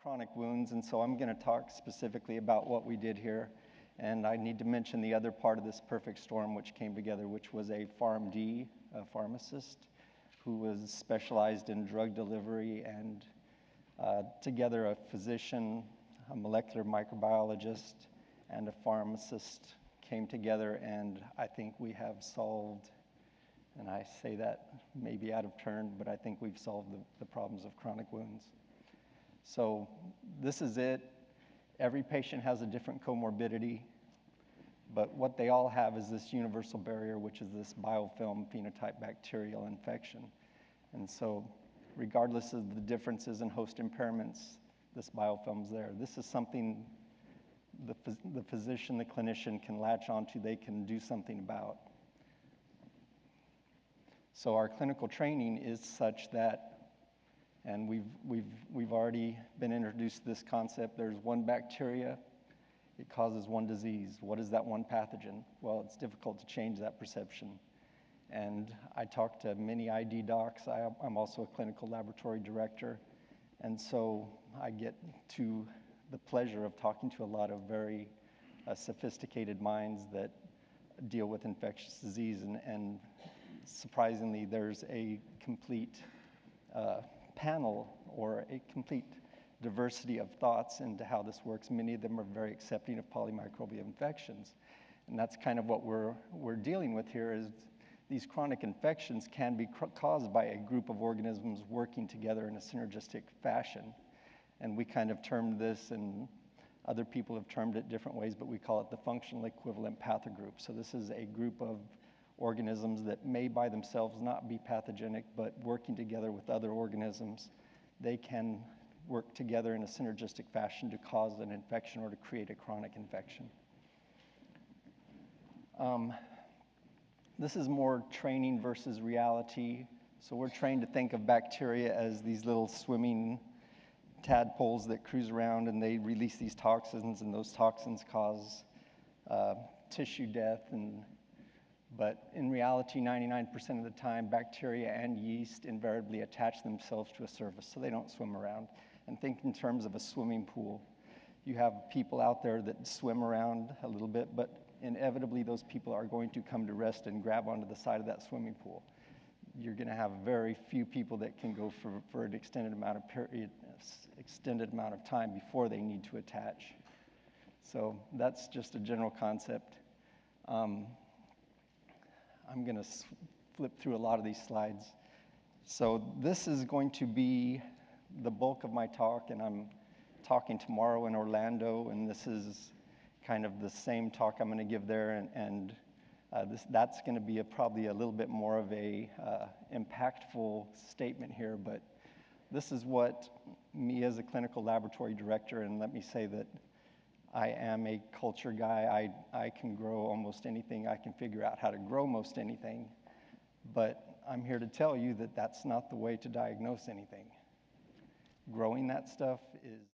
chronic wounds, and so I'm going to talk specifically about what we did here. And I need to mention the other part of this perfect storm which came together, which was a PharmD, a pharmacist, who was specialized in drug delivery, and together a physician, a molecular microbiologist, and a pharmacist came together, and I think we have solved, and I say that maybe out of turn, but I think we've solved the problems of chronic wounds. So this is it. Every patient has a different comorbidity, but what they all have is this universal barrier, which is this biofilm phenotype bacterial infection. And so regardless of the differences in host impairments, this biofilm's there. This is something the physician, the clinician can latch onto, they can do something about. So our clinical training is such that, and we've already been introduced to this concept, there's one bacteria, it causes one disease. What is that one pathogen? Well, it's difficult to change that perception. And I talk to many ID docs. I'm also a clinical laboratory director, and so I get to the pleasure of talking to a lot of very sophisticated minds that deal with infectious disease, and surprisingly, there's a complete panel or a complete diversity of thoughts into how this works. Many of them are very accepting of polymicrobial infections, and that's kind of what we're dealing with here. Is these chronic infections can be caused by a group of organisms working together in a synergistic fashion, and we kind of termed this, and other people have termed it different ways, but we call it the functional equivalent pathogroup. So this is a group of organisms that may by themselves not be pathogenic, but working together with other organisms, they can work together in a synergistic fashion to cause an infection or to create a chronic infection. This is more training versus reality. So we're trained to think of bacteria as these little swimming tadpoles that cruise around, and they release these toxins, and those toxins cause tissue death. But in reality, 99% of the time, bacteria and yeast invariably attach themselves to a surface, so they don't swim around. And think in terms of a swimming pool. You have people out there that swim around a little bit, but inevitably those people are going to come to rest and grab onto the side of that swimming pool. You're going to have very few people that can go for an extended amount of time before they need to attach. So that's just a general concept. I'm going to flip through a lot of these slides. So this is going to be the bulk of my talk, and I'm talking tomorrow in Orlando, and this is kind of the same talk I'm going to give there, and that's going to be probably a little bit more of a impactful statement here, but this is what me as a clinical laboratory director, and let me say that I am a culture guy. I can grow almost anything. I can figure out how to grow most anything, but I'm here to tell you that that's not the way to diagnose anything. Growing that stuff is